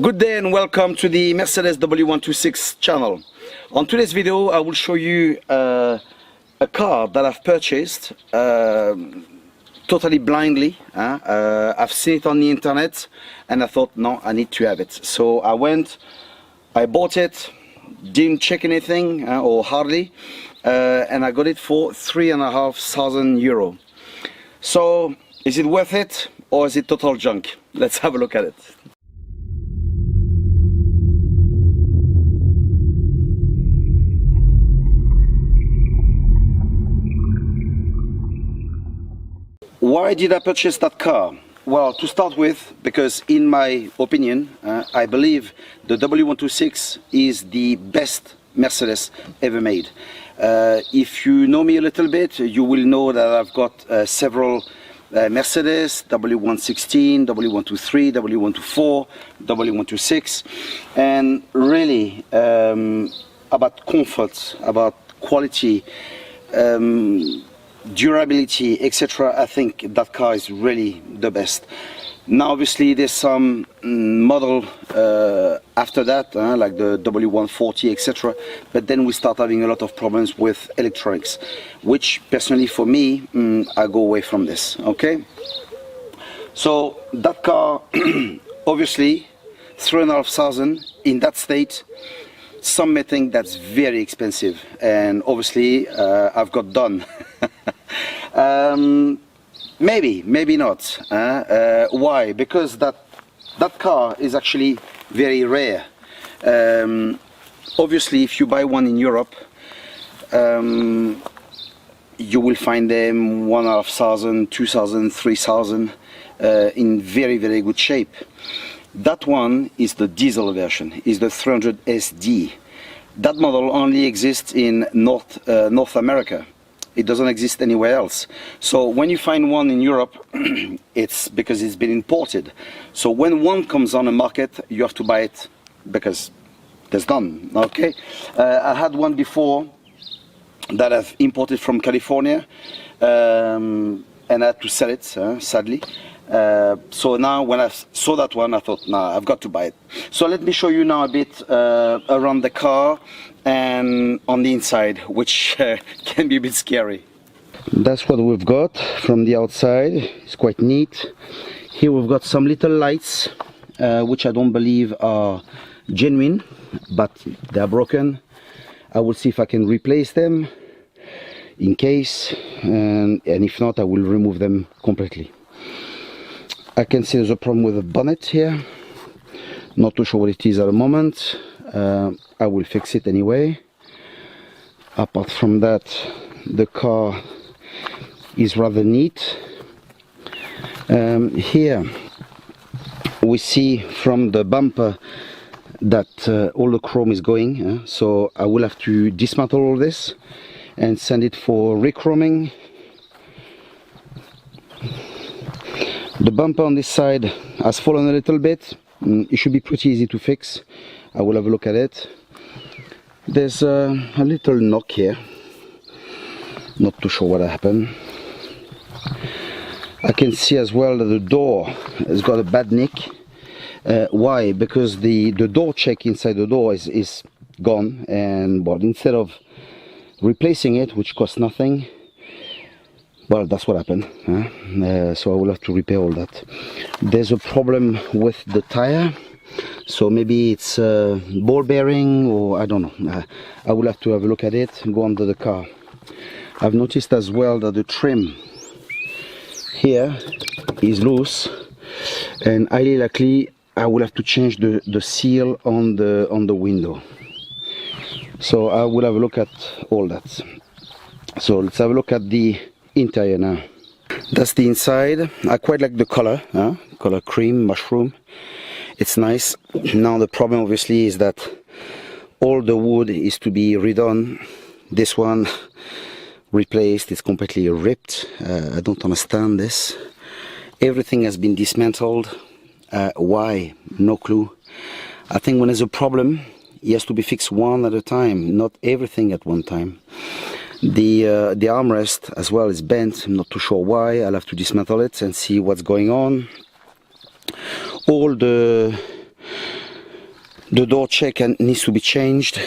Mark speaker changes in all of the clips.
Speaker 1: Good day and welcome to the Mercedes W126 channel. On today's video I will show you a car that I've purchased totally blindly. I've seen it on the internet and I thought, no, I need to have it. So I bought it, didn't check anything or hardly, and I got it for €3,500. So is it worth it or is it total junk? Let's have a look at it. Why did I purchase that car? Well, to start with, because in my opinion, I believe the W126 is the best Mercedes ever made. If you know me a little bit, you will know that I've got several Mercedes, W116, W123, W124, W126, and really about comfort, about quality, durability, etc. I think that car is really the best. Now obviously there's some model after that, like the W140, etc. But then we start having a lot of problems with electronics, which personally for me, I go away from this. Okay, so that car obviously $3,500 in that state. Some may think that's very expensive, and obviously I've got done. Maybe not. Why? Because that car is actually very rare. Obviously, if you buy one in Europe, you will find them $1,500, $2,000, $3,000 in very, very good shape. That one is the diesel version, is the 300 SD. That model only exists in North America. It doesn't exist anywhere else. So when you find one in Europe, it's because it's been imported. So when one comes on the market, you have to buy it because there's none. Okay, I had one before that I've imported from California, and I had to sell it, sadly. So now when I saw that one, I thought, nah, I've got to buy it. So let me show you now a bit around the car and on the inside, which can be a bit scary. That's what we've got from the outside. It's quite neat. Here we've got some little lights, which I don't believe are genuine, but they are broken. I will see if I can replace them in case, and if not, I will remove them completely. I can see there's a problem with the bonnet here. Not too sure what it is at the moment. I will fix it anyway. Apart from that, the car is rather neat. Here we see from the bumper that all the chrome is going, so I will have to dismantle all this and send it for re-chroming. The bumper on this side has fallen a little bit. It should be pretty easy to fix. I will have a look at it. There's a little knock here. Not too sure what happened. I can see as well that the door has got a bad nick. Why? Because the door check inside the door is gone, and well, instead of replacing it, which costs nothing, well, that's what happened. So I will have to repair all that. There's a problem with the tire, so maybe it's a ball bearing, or I don't know. I will have to have a look at it and go under the car. I've noticed as well that the trim here is loose, and highly likely I will have to change the seal on the window. So I will have a look at all that. So let's have a look at the interior now. That's the inside. I quite like the color, color cream, mushroom. It's nice. Now the problem obviously is that all the wood is to be redone. This one replaced, it's completely ripped. I don't understand this. Everything has been dismantled. Why? No clue. I think when there's a problem, it has to be fixed one at a time, not everything at one time. The armrest as well is bent. I'm not too sure why. I'll have to dismantle it and see what's going on. All the The door check needs to be changed.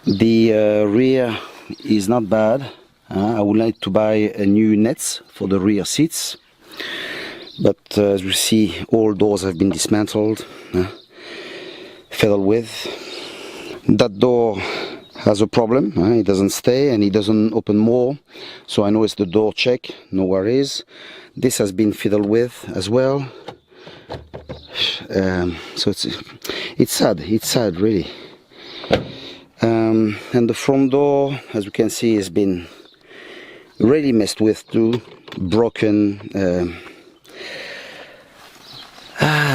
Speaker 1: The rear is not bad. I would like to buy a new nets for the rear seats, but as you see, all doors have been dismantled, fiddled with. That door has a problem. It doesn't stay and it doesn't open more, so I know it's the door check. No worries. This has been fiddled with as well. So it's sad really. And the front door, as you can see, has been really messed with too, broken.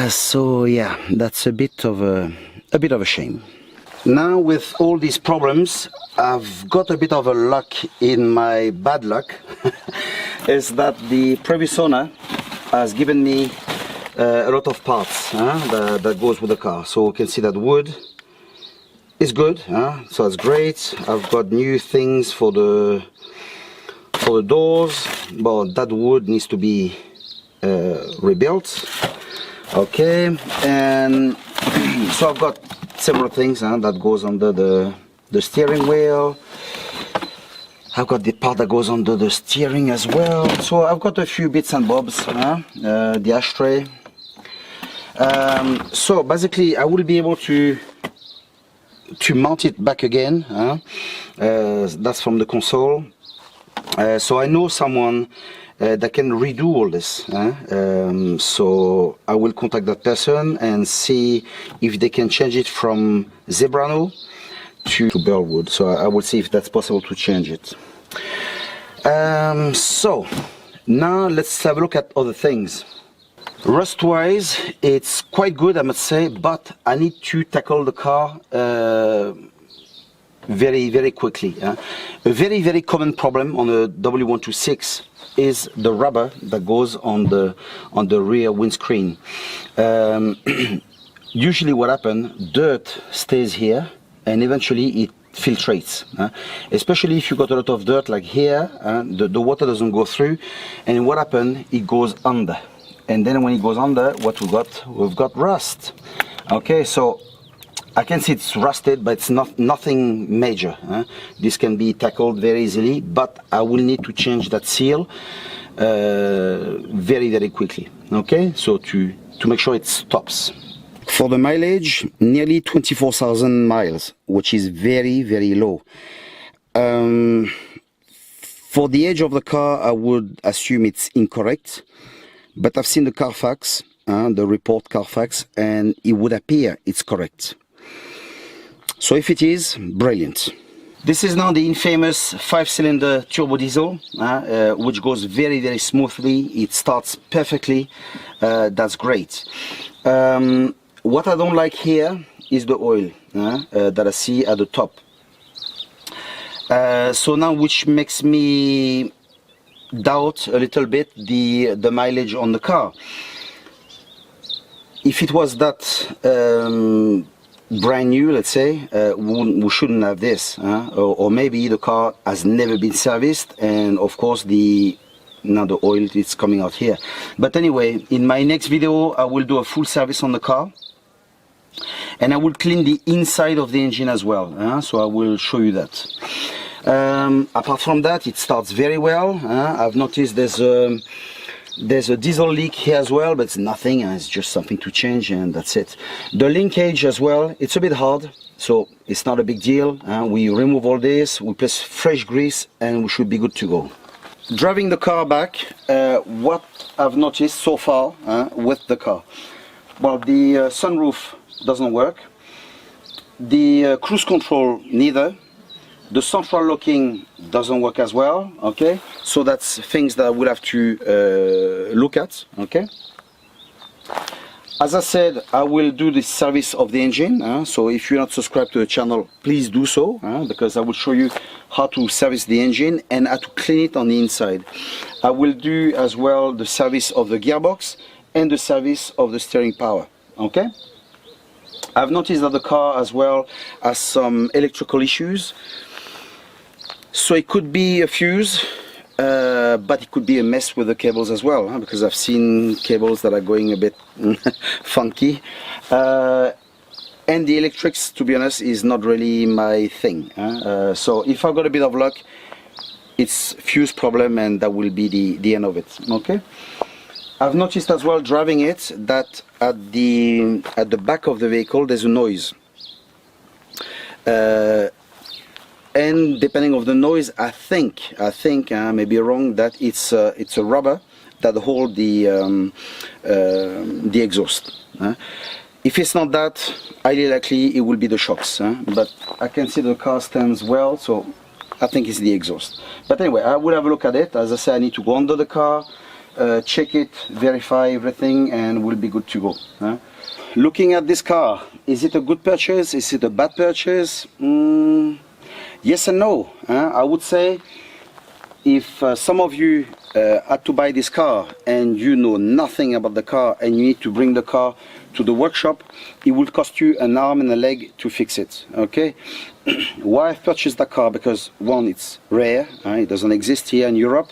Speaker 1: So yeah, that's a bit of a shame. Now with all these problems, I've got a bit of a luck in my bad luck. Is that the previous owner has given me a lot of parts that goes with the car. So you can see that wood is good, so that's great. I've got new things for the doors, but that wood needs to be rebuilt. Okay, and so I've got several things that goes under the steering wheel. I've got the part that goes under the steering as well. So I've got a few bits and bobs, the ashtray. So basically I will be able to mount it back again. That's from the console. So I know someone that can redo all this. So I will contact that person and see if they can change it from Zebrano to Burlwood. So I will see if that's possible to change it. So now let's have a look at other things. Rust wise, it's quite good, I must say, but I need to tackle the car very quickly. A very common problem on a W126 is the rubber that goes on the rear windscreen. Usually what happens, dirt stays here and eventually it filtrates, especially if you got a lot of dirt like here. The water doesn't go through, and what happens, it goes under, and then when it goes under, what we've got rust. Okay, so I can see it's rusted, but it's nothing major. This can be tackled very easily, but I will need to change that seal very quickly. Okay, so to make sure it stops. For the mileage, nearly 24,000 miles, which is very low. For the age of the car, I would assume it's incorrect, but I've seen the Carfax, the report Carfax, and it would appear it's correct. So if it is, brilliant. This is now the infamous 5-cylinder turbo diesel, which goes very smoothly. It starts perfectly. That's great. What I don't like here is the oil that I see at the top. So now, which makes me doubt a little bit the mileage on the car. If it was that brand new, let's say, we shouldn't have this, or maybe the car has never been serviced, and of course now the oil is coming out here. But anyway, in my next video I will do a full service on the car, and I will clean the inside of the engine as well, so I will show you that. Apart from that, it starts very well. I've noticed there's a diesel leak here as well, but it's nothing, it's just something to change, and that's it. The linkage as well, it's a bit hard, so it's not a big deal. We remove all this, we place fresh grease, and we should be good to go. Driving the car back, what I've noticed so far with the car, well, the sunroof doesn't work, the cruise control neither, the central locking doesn't work as well. Okay, so that's things that I will have to look at. Okay, as I said, I will do the service of the engine, so if you're not subscribed to the channel, please do so, because I will show you how to service the engine and how to clean it on the inside. I will do as well the service of the gearbox and the service of the steering power. Okay, I've noticed that the car as well has some electrical issues, so it could be a fuse, but it could be a mess with the cables as well, because I've seen cables that are going a bit funky. And the electrics, to be honest, is not really my thing. So if I got a bit of luck, it's fuse problem, and that will be the end of it. Okay. I've noticed as well driving it that at the back of the vehicle there's a noise. And depending on the noise, I think I may be wrong, that it's a rubber that hold the exhaust. If it's not that, highly likely it will be the shocks. But I can see the car stands well, so I think it's the exhaust. But anyway, I will have a look at it. As I said, I need to go under the car, check it, verify everything, and we'll be good to go. Looking at this car, is it a good purchase? Is it a bad purchase? Yes and no. I would say if some of you had to buy this car and you know nothing about the car and you need to bring the car to the workshop, it will cost you an arm and a leg to fix it. Okay. Why I've purchased that car? Because one, it's rare. It doesn't exist here in Europe.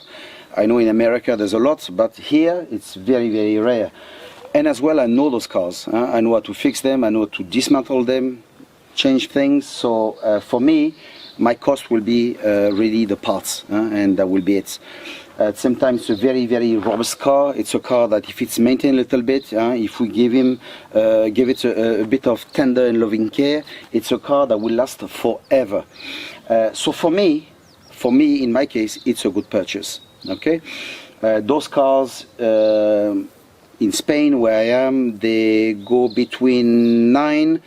Speaker 1: I know in America there's a lot, but here it's very, very rare. And as well, I know those cars. I know how to fix them. I know how to dismantle them, change things. So for me, my cost will be really the parts, and that will be it. At the same time, it's a very, very robust car. It's a car that if it's maintained a little bit, if we give it a bit of tender and loving care, it's a car that will last forever. So for me, in my case, it's a good purchase. Okay, those cars in Spain, where I am, they go between 9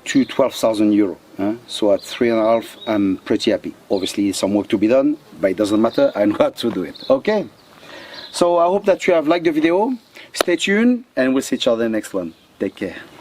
Speaker 1: to 12,000 euro. So at 3.5, I'm pretty happy. Obviously, some work to be done, but it doesn't matter. I know how to do it. Okay. So I hope that you have liked the video. Stay tuned, and we'll see each other in the next one. Take care.